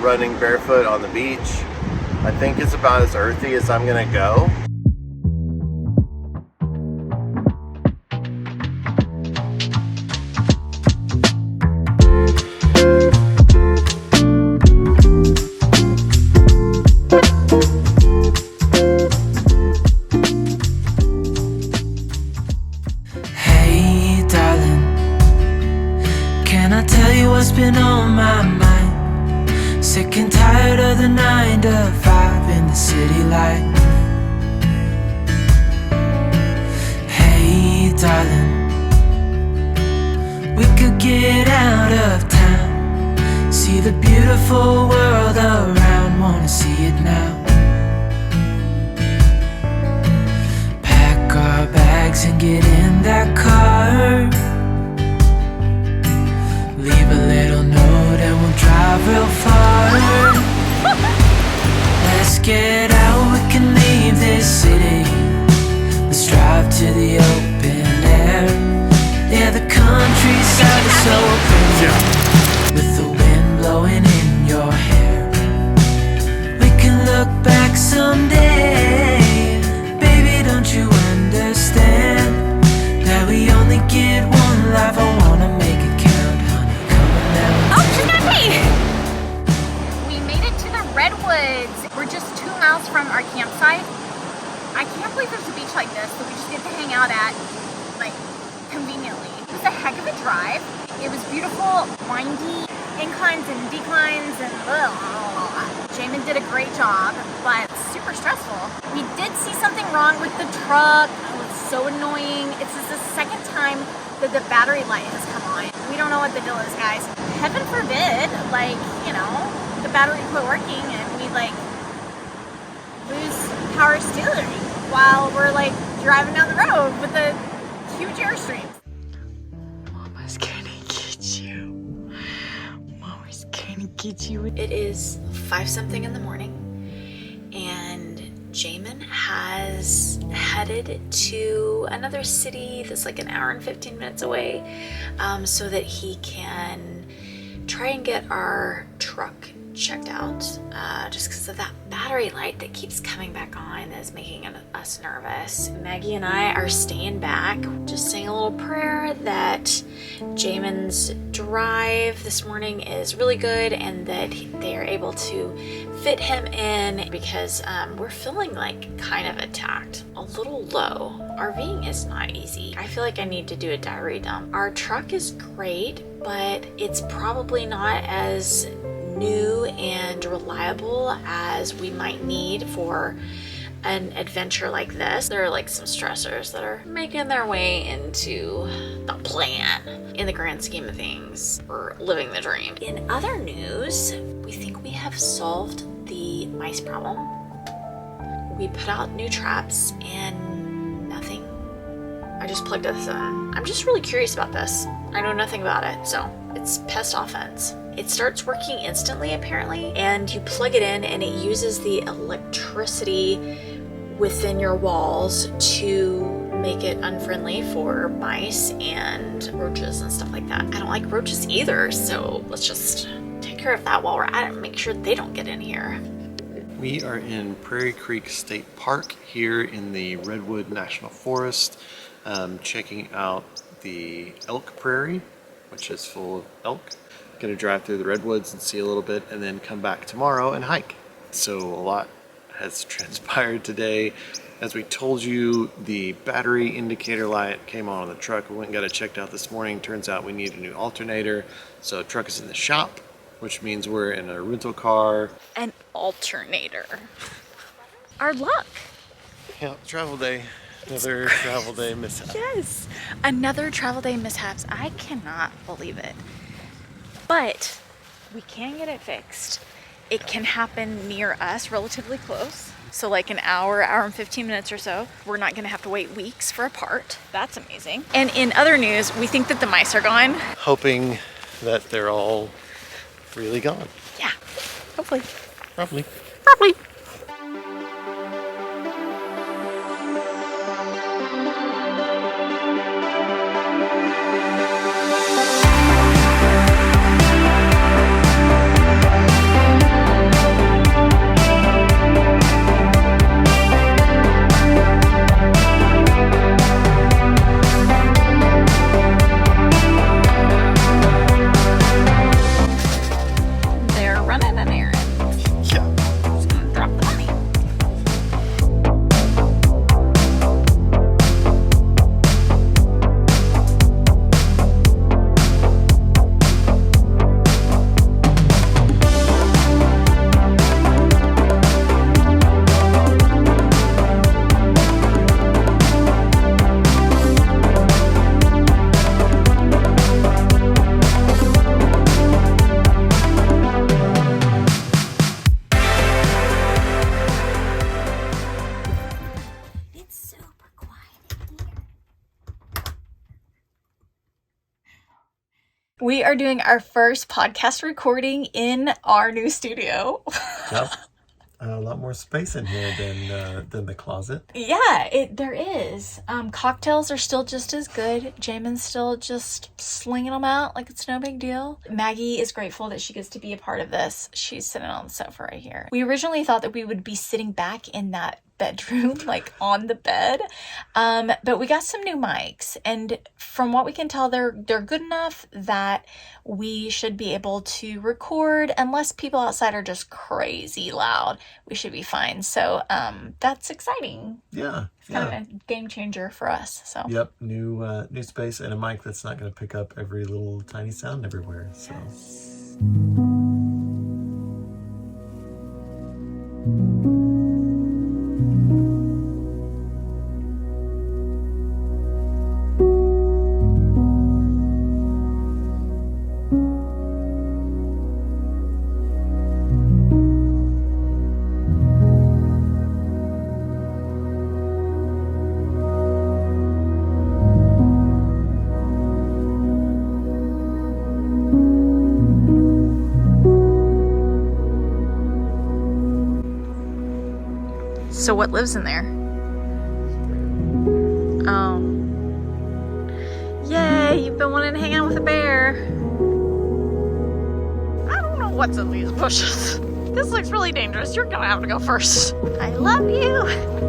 Running barefoot on the beach, I think it's about as earthy as I'm gonna go. Hey darling, can I tell you what's been on my mind? Sick and tired of the 9 to 5 in the city life. Hey darling, we could get out of town, see the beautiful world around, wanna see it now. Pack our bags and get in that car, leave a little note and we'll drive real far. Let's get out, we can leave this city. Let's drive to the open air. Yeah, the countryside is so pretty, with the wind blowing in your hair. We can look back someday. Baby, don't you understand that we only get one life? I wanna make it count, honey, come on now. Oh, Hilarie! We made it to the Redwoods. We're just 2 miles from our campsite. I can't believe there's a beach like this that we just get to hang out at, like, conveniently. It was a heck of a drive. It was beautiful, windy, inclines and declines, and Jamin did a great job, but super stressful. We did see something wrong with the truck. It was so annoying. It's just the second time that the battery light has come on. We don't know what the deal is, guys. Heaven forbid, like, you know, the battery quit working and we, like, lose power steering while we're, like, driving down the road with a huge Airstream. Mama's gonna get you. Mama's gonna get you. It is 5-something in the morning, and Jamin has headed to another city that's like an hour and 15 minutes away, so that he can try and get our truck checked out, just because of that battery light that keeps coming back on is making us nervous. Maggie and I are staying back, just saying a little prayer that Jamin's drive this morning is really good and that they are able to fit him in, because we're feeling like kind of attacked, a little low. RVing is not easy. I feel like I need to do a diary dump. Our truck is great, but it's probably not as new and reliable as we might need for an adventure like this. There are like some stressors that are making their way into the plan in the grand scheme of things. We're living the dream. In other news, we think we have solved the mice problem. We put out new traps and nothing. I just plugged this in. I'm just really curious about this. I know nothing about it, so it's pest offense. It starts working instantly apparently, and you plug it in and it uses the electricity within your walls to make it unfriendly for mice and roaches and stuff like that. I don't like roaches either, so let's just take care of that while we're at it and make sure they don't get in here. We are in Prairie Creek State Park here in the Redwood National Forest, checking out the Elk Prairie, which is full of elk. Gonna drive through the redwoods and see a little bit and then come back tomorrow and hike. So a lot has transpired today. As we told you, the battery indicator light came on the truck. We went and got it checked out this morning. Turns out we need a new alternator. So the truck is in the shop, which means we're in a rental car. An alternator. Our luck. Yeah, travel day. Another travel day mishap. Yes, another travel day mishaps. I cannot believe it. But we can get it fixed. It can happen near us, relatively close. So like an hour and 15 minutes or so. We're not gonna have to wait weeks for a part. That's amazing. And in other news, we think that the mice are gone. Hoping that they're all really gone. Yeah, hopefully. Probably. Probably. running an errand. Yeah. Just gonna drop the money. We are doing our first podcast recording in our new studio. Yep. A lot more space in here than the closet. Yeah, there is. Cocktails are still just as good. Jamin's still just slinging them out like it's no big deal. Maggie is grateful that she gets to be a part of this. She's sitting on the sofa right here. We originally thought that we would be sitting back in that bedroom, like on the bed, but we got some new mics, and from what we can tell, they're good enough that we should be able to record. Unless people outside are just crazy loud, we should be fine. So that's exciting. Yeah. It's kind of a game changer for us. So Yep, new space and a mic that's not going to pick up every little tiny sound everywhere. So. So what lives in there? Oh. Yay, you've been wanting to hang out with a bear. I don't know what's in these bushes. This looks really dangerous. You're gonna have to go first. I love you.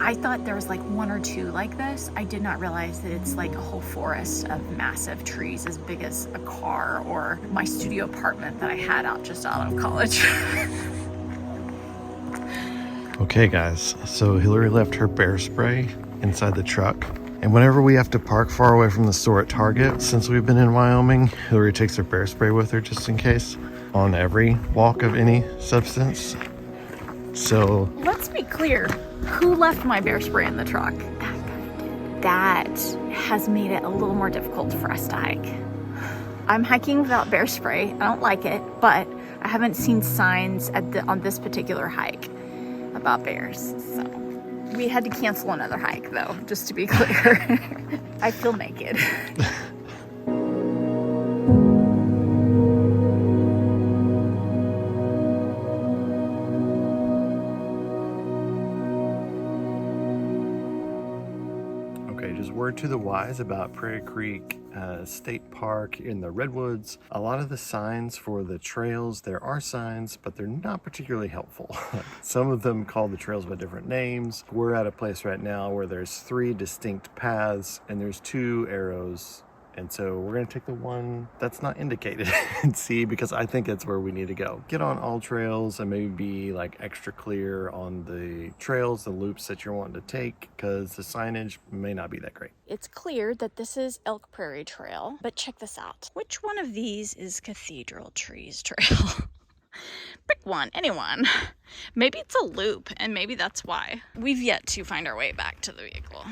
I thought there was like one or two like this. I did not realize that it's like a whole forest of massive trees as big as a car or my studio apartment that I had out of college. Okay guys, so Hilarie left her bear spray inside the truck. And whenever we have to park far away from the store at Target, since we've been in Wyoming, Hilarie takes her bear spray with her just in case on every walk of any substance. So let's be clear, who left my bear spray in the truck? That has made it a little more difficult for us to hike. I'm hiking without bear spray. I don't like it, but I haven't seen signs on this particular hike about bears. So we had to cancel another hike though, just to be clear. I feel naked. Word to the wise about Prairie Creek State Park in the Redwoods. A lot of the signs for the trails, there are signs, but they're not particularly helpful. Some of them call the trails by different names. We're at a place right now where there's 3 distinct paths and there's 2 arrows. And so we're going to take the one that's not indicated and see, because I think that's where we need to go. Get on all trails and maybe be like extra clear on the trails, the loops that you're wanting to take, because the signage may not be that great. It's clear that this is Elk Prairie Trail, but check this out. Which one of these is Cathedral Trees Trail? Pick one, anyone. Maybe it's a loop, and maybe that's why. We've yet to find our way back to the vehicle.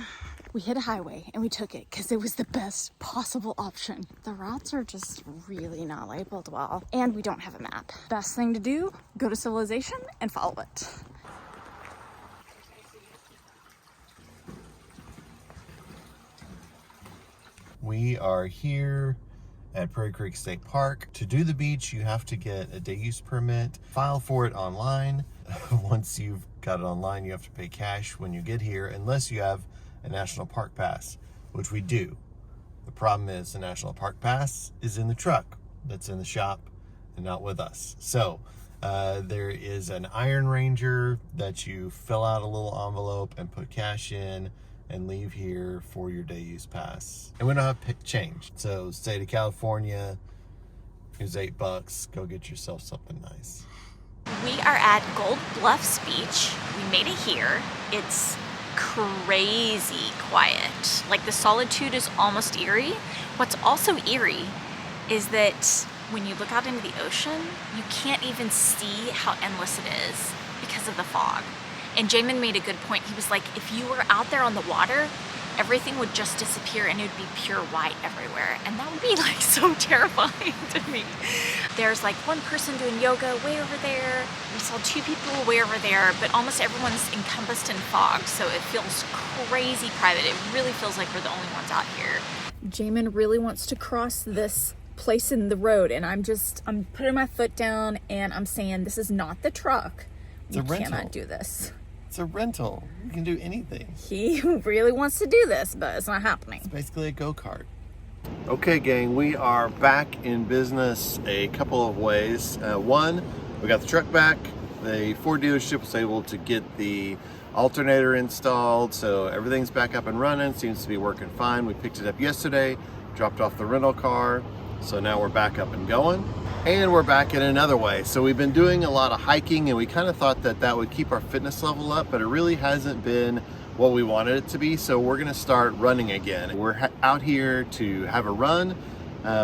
We hit a highway and we took it because it was the best possible option. The routes are just really not labeled well, and we don't have a map. Best thing to do, go to civilization and follow it. We are here at Prairie Creek State Park. To do the beach, you have to get a day use permit, file for it online. Once you've got it online, you have to pay cash when you get here, unless you have a National Park Pass, which we do. The problem is the National Park Pass is in the truck that's in the shop and not with us. So there is an Iron Ranger that you fill out a little envelope and put cash in and leave here for your day use pass. And we don't have change. So state of California, here's $8. Go get yourself something nice. We are at Gold Bluffs Beach. We made it here. It's crazy quiet. Like, the solitude is almost eerie. What's also eerie is that when you look out into the ocean, you can't even see how endless it is because of the fog. And Jamin made a good point. He was like, if you were out there on the water, everything would just disappear and it would be pure white everywhere. And that would be like so terrifying to me. There's like one person doing yoga way over there. We saw two people way over there, but almost everyone's encompassed in fog. So it feels crazy private. It really feels like we're the only ones out here. Jamin really wants to cross this place in the road, and I'm putting my foot down and I'm saying, this is not the truck. You cannot do this. It's a rental. You can do anything. He really wants to do this, but it's not happening. It's basically a go-kart. Okay, gang, we are back in business a couple of ways. One, we got the truck back. The Ford dealership was able to get the alternator installed, so everything's back up and running. Seems to be working fine. We picked it up yesterday, dropped off the rental car, so now we're back up and going. And we're back in another way. So we've been doing a lot of hiking, and we kind of thought that that would keep our fitness level up, but it really hasn't been what we wanted it to be. So we're gonna start running again. We're out here to have a run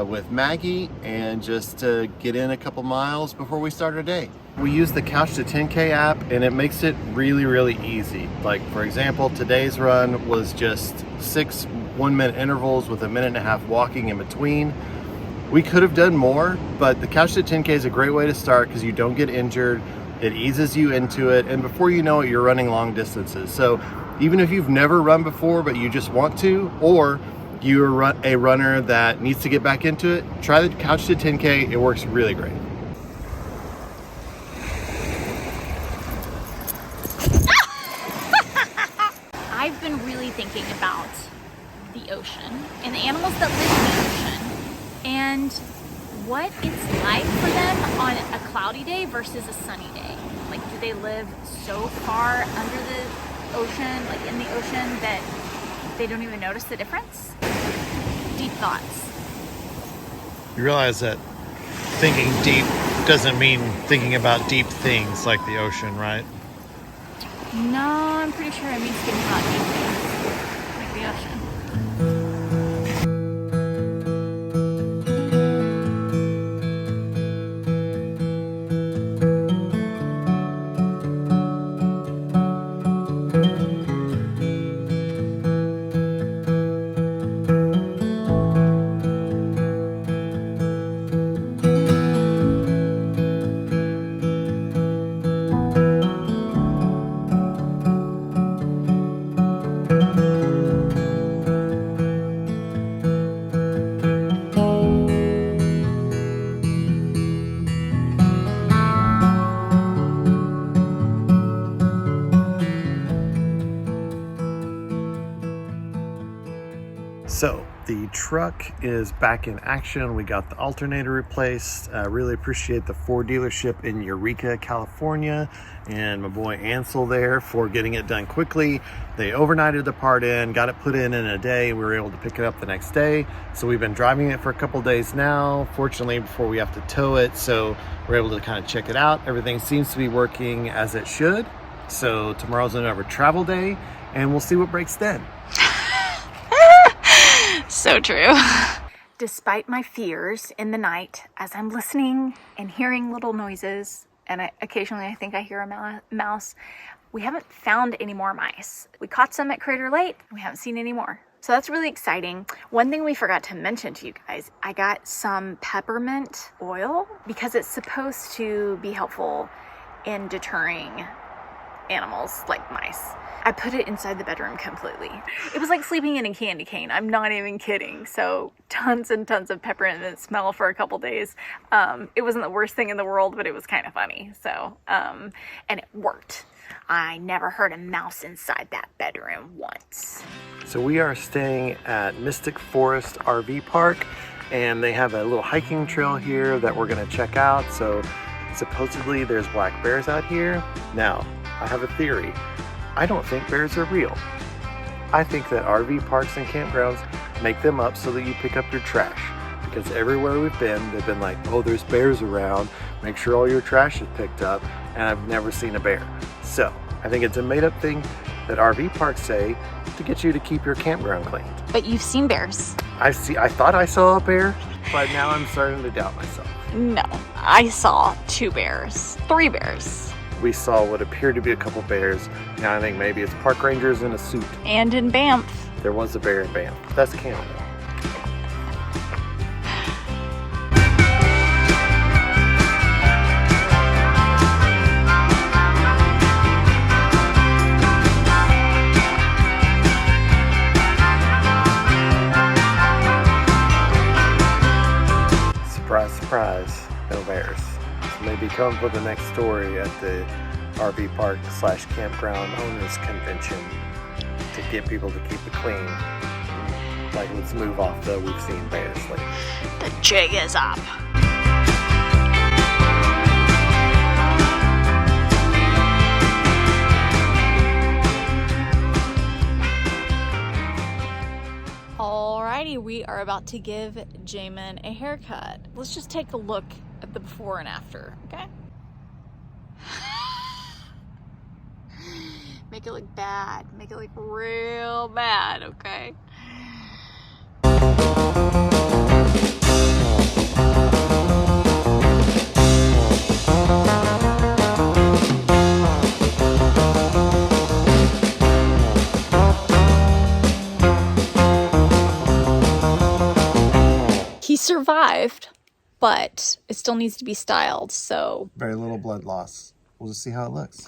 with Maggie and just to get in a couple miles before we start our day. We use the Couch to 10K app, and it makes it really, really easy. Like, for example, today's run was just 6 1-minute intervals with a 1.5 minute walking in between. We could have done more, but the Couch to 10K is a great way to start because you don't get injured. It eases you into it, and before you know it, you're running long distances. So even if you've never run before, but you just want to, or you're a runner that needs to get back into it, try the Couch to 10K. It works really great. I've been really thinking about the ocean and the animals that live in the ocean and what it's like for them on a cloudy day versus a sunny day. Like, do they live so far under the ocean, like in the ocean, that they don't even notice the difference? Deep thoughts. You realize that thinking deep doesn't mean thinking about deep things like the ocean, right? No, I'm pretty sure it means thinking about deep things like the ocean. So the truck is back in action. We got the alternator replaced. Really appreciate the Ford dealership in Eureka, California, and my boy Ansel there for getting it done quickly. They overnighted the part in, got it put in a day. We were able to pick it up the next day. So we've been driving it for a couple days now, fortunately, before we have to tow it. So we're able to kind of check it out. Everything seems to be working as it should. So tomorrow's another travel day, and we'll see what breaks then. So true. Despite my fears in the night, as I'm listening and hearing little noises, and occasionally I think I hear a mouse, we haven't found any more mice. We caught some at Crater Lake. We haven't seen any more. So that's really exciting. One thing we forgot to mention to you guys, I got some peppermint oil because it's supposed to be helpful in deterring animals like mice. I put it inside the bedroom completely. It was like sleeping in a candy cane. I'm not even kidding. So tons and tons of peppermint smell for a couple days. It wasn't the worst thing in the world, but it was kind of funny. So, and it worked. I never heard a mouse inside that bedroom once. So we are staying at Mystic Forest RV Park, and they have a little hiking trail here that we're gonna check out. So supposedly there's black bears out here. Now, I have a theory. I don't think bears are real. I think that RV parks and campgrounds make them up so that you pick up your trash. Because everywhere we've been, they've been like, oh, there's bears around. Make sure all your trash is picked up. And I've never seen a bear. So I think it's a made up thing that RV parks say to get you to keep your campground cleaned. But you've seen bears. I thought I saw a bear, but now I'm starting to doubt myself. No, I saw 2 bears, 3 bears. We saw what appeared to be a couple bears. Now I think maybe it's park rangers in a suit. And in Banff. There was a bear in Banff. That's Canada. Surprise, surprise, no bears. So maybe come for the next story at the RV park / campground owners convention to get people to keep it clean. Like, let's move off the we've seen bears lately. The jig is up. Alrighty, we are about to give Jamin a haircut. Let's just take a look at the before and after, okay? Make it look bad. Make it look real bad, okay? He survived, but it still needs to be styled, so Very little blood loss. We'll just see how it looks.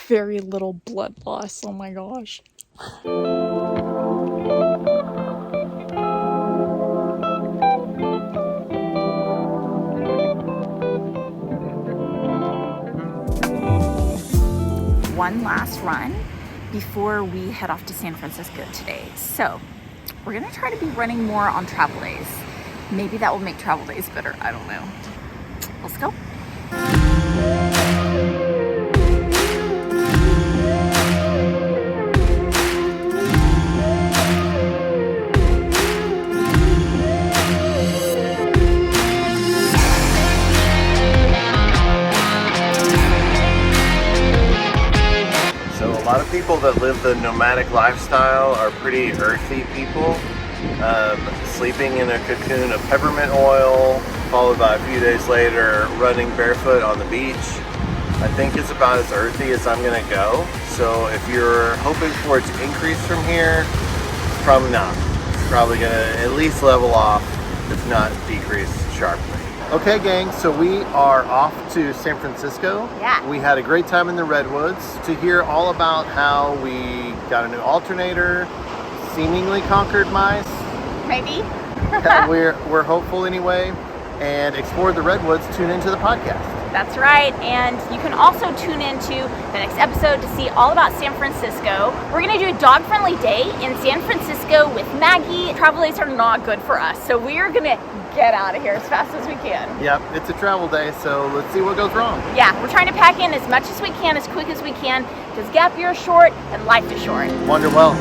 very little blood loss. Oh my gosh. One last run before we head off to San Francisco today. So we're gonna try to be running more on travel days. Maybe that will make travel days better. I don't know. Let's go. A lot of people that live the nomadic lifestyle are pretty earthy people, sleeping in a cocoon of peppermint oil, followed by a few days later running barefoot on the beach. I think it's about as earthy as I'm gonna go. So if you're hoping for it to increase from here, it's probably not. It's probably gonna at least level off, if not decrease sharply. Okay, gang, so we are off to San Francisco. Yeah. We had a great time in the Redwoods. To hear all about how we got a new alternator, seemingly conquered mice. Maybe. we're hopeful anyway, and explore the Redwoods, tune into the podcast. That's right, and you can also tune into the next episode to see all about San Francisco. We're gonna do a dog-friendly day in San Francisco with Maggie. Travel days are not good for us, so we're gonna get out of here as fast as we can. Yep, it's a travel day, so let's see what goes wrong. Yeah, we're trying to pack in as much as we can, as quick as we can, because gap year is short and life is short. Wonder well.